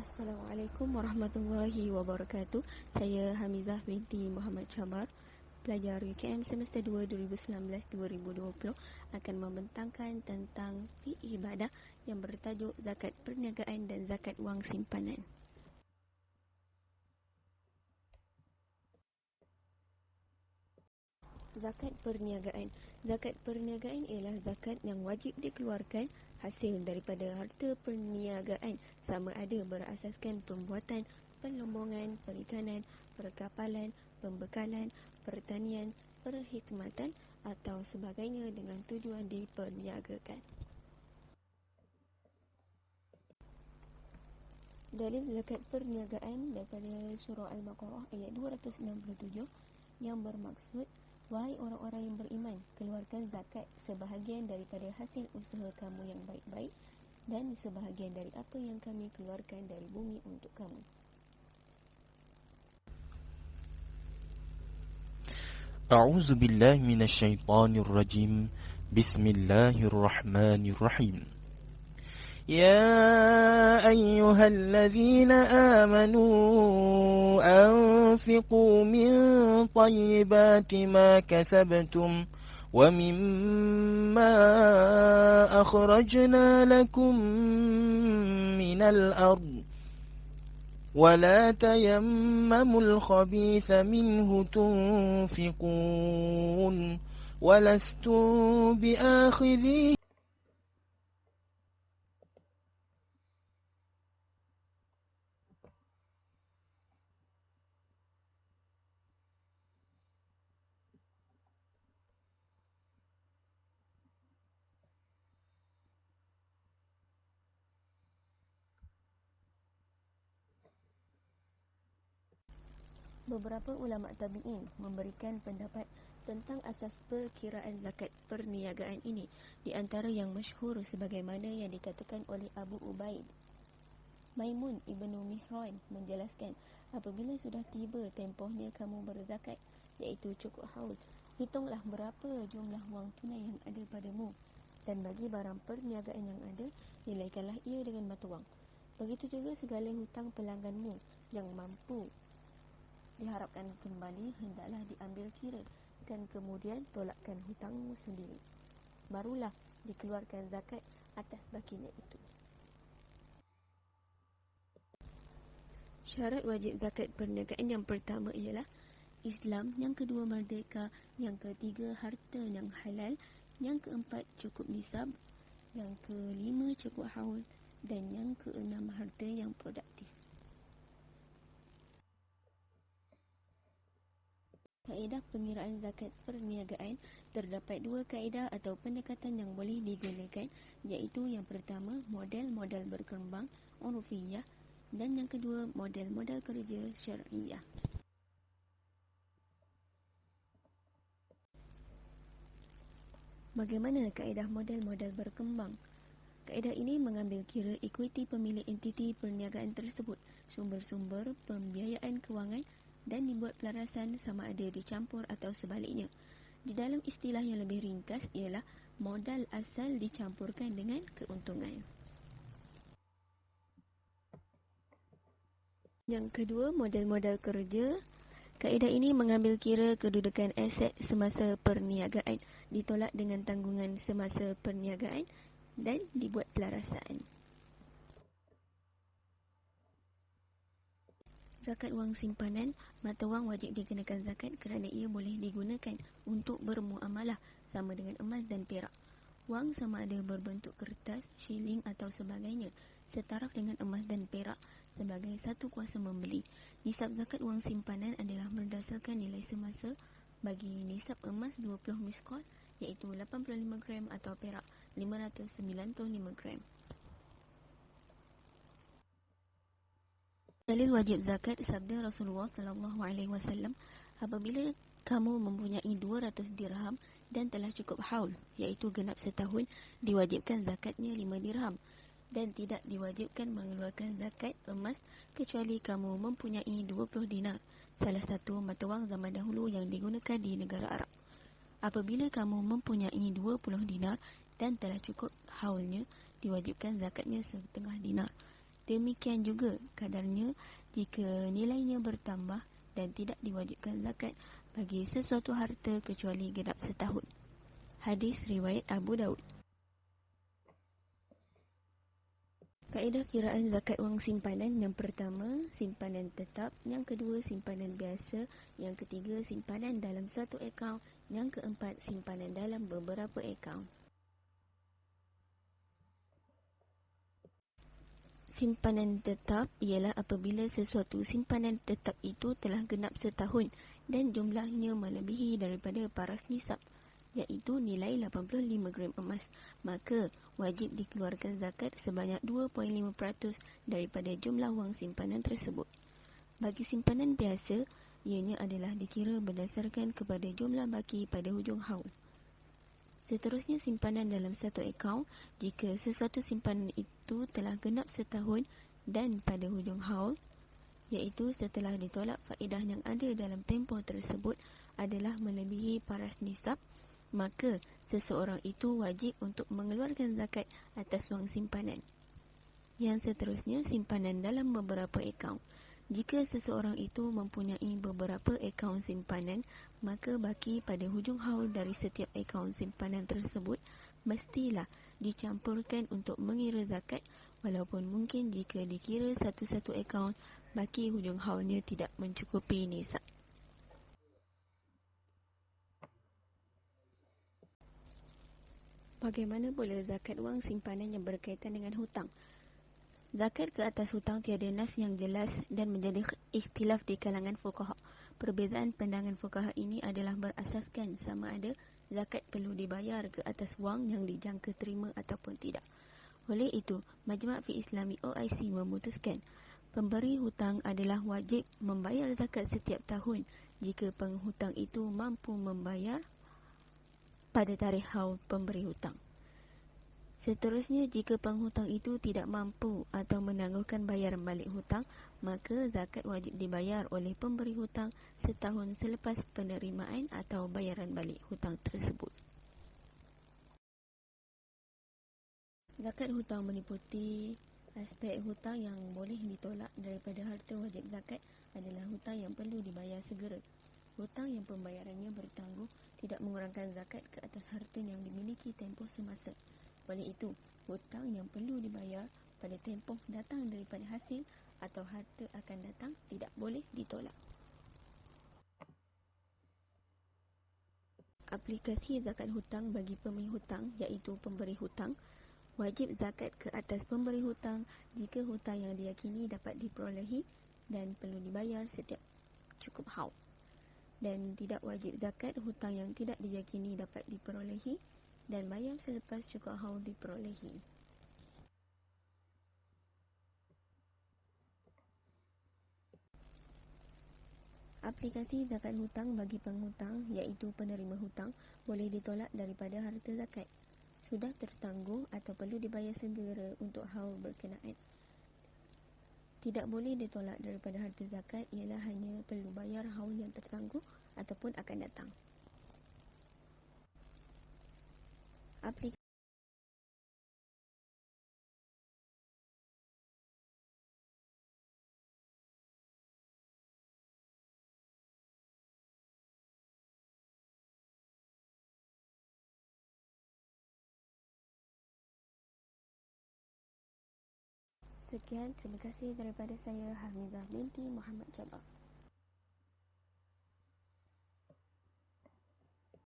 Assalamualaikum warahmatullahi wabarakatuh. Saya Hamizah binti Muhammad Chamar, pelajar UKM semester 2 2019-2020 akan membentangkan tentang fiqh ibadah yang bertajuk zakat perniagaan dan zakat wang simpanan. Zakat perniagaan. Zakat perniagaan ialah zakat yang wajib dikeluarkan hasil daripada harta perniagaan sama ada berasaskan pembuatan, pelombongan, perikanan, perkapalan, pembekalan, pertanian, perkhidmatan atau sebagainya dengan tujuan diperniagakan. Dalil zakat perniagaan daripada surah Al-Baqarah ayat 267 yang bermaksud, wahai orang-orang yang beriman, keluarkan zakat sebahagian daripada hasil usaha kamu yang baik-baik dan sebahagian dari apa yang kami keluarkan dari bumi untuk kamu. أعوذ بالله من الشيطان الرجيم بسم الله الرحمن الرحيم يا أيها الذين آمنوا أنفقوا من طيبات ما كسبتم ومما أخرجنا لكم من الأرض ولا تيمموا الخبيث منه تنفقون ولستم بآخذيه Beberapa ulama tabi'in memberikan pendapat tentang asas perkiraan zakat perniagaan ini, di antara yang masyhur sebagaimana yang dikatakan oleh Abu Ubaid. Maimun ibnu Mihran menjelaskan, apabila sudah tiba tempohnya kamu berzakat, iaitu cukup haul, hitunglah berapa jumlah wang tunai yang ada padamu, dan bagi barang perniagaan yang ada, nilaikanlah ia dengan mata wang. Begitu juga segala hutang pelangganmu yang mampu diharapkan kembali hendaklah diambil kira, dan kemudian tolakkan hutangmu sendiri. Barulah dikeluarkan zakat atas bakinya itu. Syarat wajib zakat perniagaan yang pertama ialah Islam, yang kedua merdeka, yang ketiga harta yang halal, yang keempat cukup nisab, yang kelima cukup haul, dan yang keenam harta yang produktif. Kaedah pengiraan zakat perniagaan, terdapat dua kaedah atau pendekatan yang boleh digunakan, iaitu yang pertama model-model berkembang urfiyah dan yang kedua model-model kerja syar'iyah. Bagaimana kaedah model-model berkembang? Kaedah ini mengambil kira ekuiti pemilik entiti perniagaan tersebut, sumber-sumber pembiayaan kewangan, dan dibuat pelarasan sama ada dicampur atau sebaliknya. Di dalam istilah yang lebih ringkas ialah modal asal dicampurkan dengan keuntungan. Yang kedua, model-model kerja. Kaedah ini mengambil kira kedudukan aset semasa perniagaan, ditolak dengan tanggungan semasa perniagaan, dan dibuat pelarasan. Zakat wang simpanan. Mata wang wajib dikenakan zakat kerana ia boleh digunakan untuk bermuamalah sama dengan emas dan perak. Wang sama ada berbentuk kertas, shilling atau sebagainya, setaraf dengan emas dan perak sebagai satu kuasa membeli. Nisab zakat wang simpanan adalah berdasarkan nilai semasa bagi nisab emas 20 miskol, iaitu 85 gram, atau perak 595 gram. Dalil wajib zakat, sabda Rasulullah SAW, apabila kamu mempunyai 200 dirham dan telah cukup haul, iaitu genap setahun, diwajibkan zakatnya 5 dirham, dan tidak diwajibkan mengeluarkan zakat emas kecuali kamu mempunyai 20 dinar, salah satu mata wang zaman dahulu yang digunakan di negara Arab. Apabila kamu mempunyai 20 dinar dan telah cukup haulnya, diwajibkan zakatnya setengah dinar, Demikian juga kadarnya jika nilainya bertambah dan tidak diwajibkan zakat bagi sesuatu harta kecuali genap setahun. Hadis riwayat Abu Daud. Kaedah kiraan zakat wang simpanan: yang pertama, simpanan tetap; yang kedua, simpanan biasa; yang ketiga, simpanan dalam satu akaun; yang keempat, simpanan dalam beberapa akaun. Simpanan tetap ialah apabila sesuatu simpanan tetap itu telah genap setahun dan jumlahnya melebihi daripada paras nisab, iaitu nilai 85 gram emas, maka wajib dikeluarkan zakat sebanyak 2.5% daripada jumlah wang simpanan tersebut. Bagi simpanan biasa, ianya adalah dikira berdasarkan kepada jumlah baki pada hujung haul. Seterusnya, simpanan dalam satu akaun. Jika sesuatu simpanan itu telah genap setahun dan pada hujung haul, iaitu setelah ditolak faedah yang ada dalam tempoh tersebut, adalah melebihi paras nisab, maka seseorang itu wajib untuk mengeluarkan zakat atas wang simpanan. Yang seterusnya, simpanan dalam beberapa akaun. Jika seseorang itu mempunyai beberapa akaun simpanan, maka baki pada hujung haul dari setiap akaun simpanan tersebut mestilah dicampurkan untuk mengira zakat, walaupun mungkin jika dikira satu-satu akaun, baki hujung haulnya tidak mencukupi nisab. Bagaimana pula zakat wang simpanan yang berkaitan dengan hutang? Zakat ke atas hutang tiada nas yang jelas dan menjadi ikhtilaf di kalangan fuqaha. Perbezaan pandangan fuqaha ini adalah berasaskan sama ada zakat perlu dibayar ke atas wang yang dijangka terima ataupun tidak. Oleh itu, Majma' Fiqh Islami OIC memutuskan pemberi hutang adalah wajib membayar zakat setiap tahun jika penghutang itu mampu membayar pada tarikh haul pemberi hutang. Seterusnya, jika penghutang itu tidak mampu atau menangguhkan bayaran balik hutang, maka zakat wajib dibayar oleh pemberi hutang setahun selepas penerimaan atau bayaran balik hutang tersebut. Zakat hutang meliputi aspek hutang yang boleh ditolak daripada harta wajib zakat adalah hutang yang perlu dibayar segera. Hutang yang pembayarannya bertangguh tidak mengurangkan zakat ke atas harta yang dimiliki tempoh semasa. Oleh itu, hutang yang perlu dibayar pada tempoh datang daripada hasil atau harta akan datang tidak boleh ditolak. Aplikasi zakat hutang bagi pemilik hutang, iaitu pemberi hutang. Wajib zakat ke atas pemberi hutang jika hutang yang diyakini dapat diperolehi dan perlu dibayar setiap cukup haul. Dan tidak wajib zakat hutang yang tidak diyakini dapat diperolehi dan bayar selepas cukup haul diperolehi. Aplikasi zakat hutang bagi penghutang, iaitu penerima hutang, boleh ditolak daripada harta zakat sudah tertangguh atau perlu dibayar segera untuk haul berkenaan. Tidak boleh ditolak daripada harta zakat ialah hanya perlu bayar haul yang tertangguh ataupun akan datang. Aplikasi Sekian, terima kasih daripada saya, Hamizah binti Muhammad Jabbar.